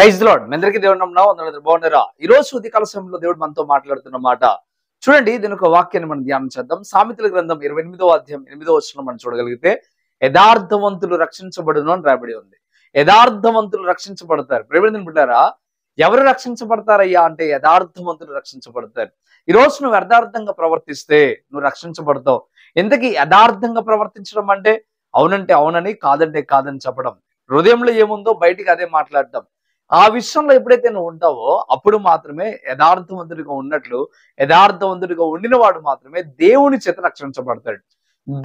Praise lord. మీ అందరికీ దేవుడు నమ్మడం అందరూ బాగున్నారా? ఈ రోజు ఉదయకాల సమయంలో దేవుడు మనతో మాట్లాడుతున్న మాట చూడండి. దీని ఒక వాక్యాన్ని మనం ధ్యానం చేద్దాం. సామెతల గ్రంథం 28వ అధ్యాయం 8వ వచనం మనం చూడగలిగితే, యథార్థవంతులు రక్షించబడును అని రాయబడి ఉంది. యథార్థవంతులు రక్షించబడతారు. ప్రియమైన బిడ్డారా, ఎవరు రక్షించబడతారయ్యా అంటే యథార్థవంతులు రక్షించబడతారు. ఈ రోజు నువ్వు యథార్థంగా ప్రవర్తిస్తే నువ్వు రక్షించబడతావు. ఇంతకీ యథార్థంగా ప్రవర్తించడం అంటే అవునంటే అవునని, కాదంటే కాదని చెప్పడం. హృదయంలో ఏముందో బయటికి అదే మాట్లాడటం. ఆ విషయంలో ఎప్పుడైతే నువ్వు ఉంటావో అప్పుడు మాత్రమే యథార్థవంతుడిగా ఉన్నట్లు, యథార్థవంతుడిగా ఉండిన వాడు మాత్రమే దేవుని చేత రక్షించబడతాడు.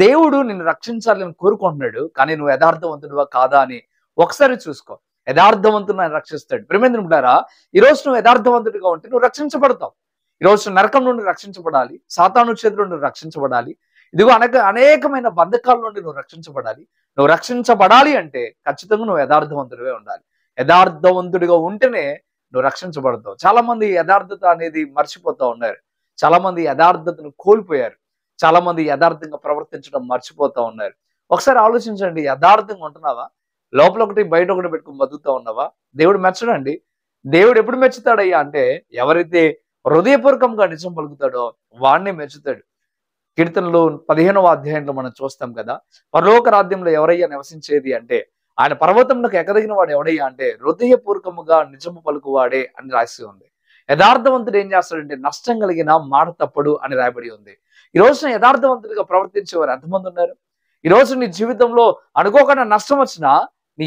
దేవుడు నిన్ను రక్షించాలని కోరుకుంటున్నాడు, కానీ నువ్వు యథార్థవంతుడివా కాదా అని ఒకసారి చూసుకో. యథార్థవంతుడు ఆయన రక్షిస్తాడు. ప్రేమేంద్ర ఉంటారా, ఈ రోజు నువ్వు యథార్థవంతుడిగా ఉంటే నువ్వు రక్షించబడతావు. ఈ రోజు నరకం నుండి రక్షించబడాలి, సాతాను చేతుల నుండి రక్షించబడాలి, ఇదిగో అనేకమైన బంధకాల నుండి నువ్వు రక్షించబడాలి. నువ్వు రక్షించబడాలి అంటే ఖచ్చితంగా నువ్వు యథార్థవంతుడివే ఉండాలి. యథార్థవంతుడిగా ఉంటేనే నువ్వు రక్షించబడతావు. చాలా మంది యథార్థత అనేది మర్చిపోతా ఉన్నారు. చాలా మంది యథార్థతను కోల్పోయారు. చాలా మంది యథార్థంగా ప్రవర్తించడం మర్చిపోతా ఉన్నారు. ఒకసారి ఆలోచించండి, యథార్థంగా ఉంటున్నావా? లోపల ఒకటి బయట ఒకటి పెట్టుకుని బతుకుతా ఉన్నావా? దేవుడు మెచ్చడండి. దేవుడు ఎప్పుడు మెచ్చుతాడయ్యా అంటే ఎవరైతే హృదయపూర్వకంగా నిజం పలుకుతాడో వాడినే మెచ్చుతాడు. కీర్తనలు 15వ అధ్యాయంలో మనం చూస్తాం కదా, పరలోక రాజ్యంలో ఎవరయ్యా నివసించేది అంటే ఆయన పర్వతంలోకి ఎక్కదగిన వాడు ఎవడయ్యా అంటే హృదయపూర్వకముగా నిజము పలుకువాడే అని రాసి ఉంది. యథార్థవంతుడు ఏం చేస్తాడంటే నష్టం కలిగిన మాట తప్పడు అని రాయబడి ఉంది. ఈ రోజున యథార్థవంతుడిగా ప్రవర్తించేవారు ఎంతమంది ఉన్నారు? ఈ రోజు నీ జీవితంలో అనుకోకుండా నష్టం వచ్చినా నీ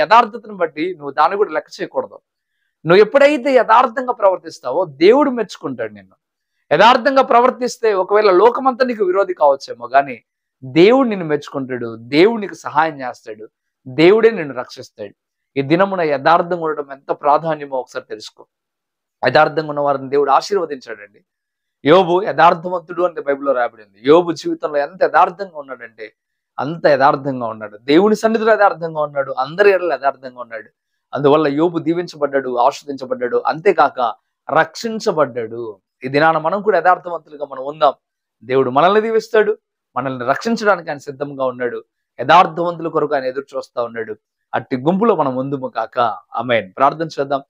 యథార్థతను బట్టి నువ్వు దాన్ని కూడా లెక్క చేయకూడదు. నువ్వు ఎప్పుడైతే యథార్థంగా ప్రవర్తిస్తావో దేవుడు మెచ్చుకుంటాడు నిన్ను. యథార్థంగా ప్రవర్తిస్తే ఒకవేళ లోకమంతా నీకు విరోధి కావచ్చేమో, కానీ దేవుడు నిన్ను మెచ్చుకుంటాడు, దేవుడు నీకు సహాయం చేస్తాడు, దేవుడే నిన్ను రక్షిస్తాడు. ఈ దినమున యథార్థంగా ఉండడం ఎంత ప్రాధాన్యమో ఒకసారి తెలుసుకో. యథార్థంగా ఉన్న వారిని దేవుడు ఆశీర్వదించాడండి. యోబు యథార్థవంతుడు అంటే బైబిల్లో రాయబడింది. యోబు జీవితంలో ఎంత యథార్థంగా ఉన్నాడంటే అంత యథార్థంగా ఉన్నాడు. దేవుని సన్నిధిలో యథార్థంగా ఉన్నాడు, అందరి ఎడల యథార్థంగా ఉన్నాడు. అందువల్ల యోబు దీవించబడ్డాడు, ఆశీర్వదించబడ్డాడు, అంతేకాక రక్షించబడ్డాడు. ఈ దినాన మనం కూడా యథార్థవంతులుగా మనం ఉందాం. దేవుడు మనల్ని దీవిస్తాడు, మనల్ని రక్షించడానికి ఆయన సిద్ధంగా ఉన్నాడు. యథార్థవంతుల కొరకు ఆయన ఎదురు చూస్తా ఉన్నాడు. అట్టి గుంపులో మనం ముందుము కాక. ఆమేన్. ప్రార్థన చేద్దాం.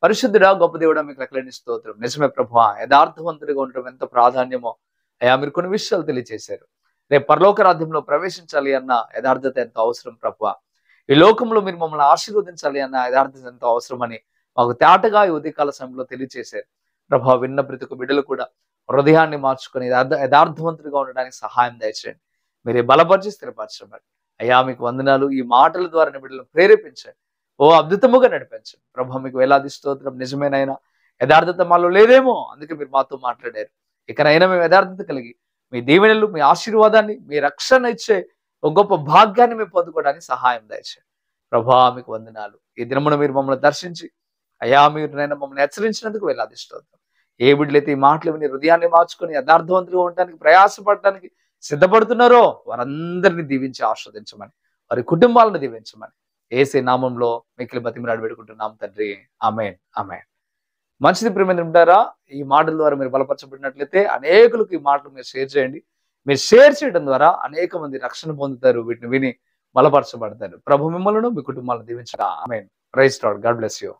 పరిశుద్ధుడా, గొప్ప దేవుడా, మీకు లెక్కలేని స్తోత్రం. నిజమే ప్రభువా, యథార్థవంతుడిగా ఉండడం ఎంత ప్రాధాన్యమో అయ్యా మీరు కొన్ని విషయాలు తెలియజేశారు. రేపు పరలోక రాజ్యంలో ప్రవేశించాలి అన్న యథార్థత ఎంతో అవసరం ప్రభువా. ఈ లోకంలో మీరు మమ్మల్ని ఆశీర్వదించాలి అన్న యథార్థత ఎంతో అవసరమని మాకు తేటగా ఈ ఉదయకాల సమయంలో తెలియజేశారు ప్రభా. విన్న ప్రతి ఒక్క బిడ్డలు కూడా హృదయాన్ని మార్చుకొని యథార్థవంతుడిగా ఉండడానికి సహాయం దయచేయండి. మీరే బలపరిచి స్థిరపరచండి అయ్యా. మీకు వందనాలు. ఈ మాటల ద్వారా బిడ్డలను ప్రేరేపించండి, ఓ అద్భుతముగా నడిపించండి ప్రభా. మీకు వేలాది స్తోత్రం. నిజమేనైనా యథార్థత మాలో లేదేమో, అందుకే మీరు మాతో మాట్లాడారు. ఇకనైనా మేము యథార్థత కలిగి మీ దీవెనలు, మీ ఆశీర్వాదాన్ని, మీ రక్షణ ఇచ్చే ఒక గొప్ప భాగ్యాన్ని మేము పొందుకోవడానికి సహాయం దయచేయండి ప్రభా. మీకు వందనాలు. ఈ దినమున మీరు మమ్మల్ని దర్శించి అయ్యా మీరు నైనా మమ్మల్ని హెచ్చరించినందుకు వేలాది స్తోత్రం. ఏ బిడ్డలైతే ఈ మాటలు విని హృదయాన్ని మార్చుకొని యథార్థవంతులుగా ఉండడానికి ప్రయాసపడటానికి సిద్ధపడుతున్నారో వారందరినీ దీవించి ఆస్వాదించమని, వారి కుటుంబాలను దీవించమని యేసే నామంలో మిక్కిలి బతిమలాడి పెట్టుకుంటున్నాం తండ్రి. ఆమేన్, ఆమేన్. మంచిది ప్రియమైన ఉంటారా, ఈ మాటల ద్వారా మీరు బలపరచబడినట్లయితే అనేకులకు ఈ మాటలు మీరు షేర్ చేయండి. మీరు షేర్ చేయడం ద్వారా అనేక మంది రక్షణ పొందుతారు, వీటిని విని బలపరచబడతారు. ప్రభు మిమ్మల్ని మీ కుటుంబాలను దీవించగా. Amen. Praise Lord. God bless you.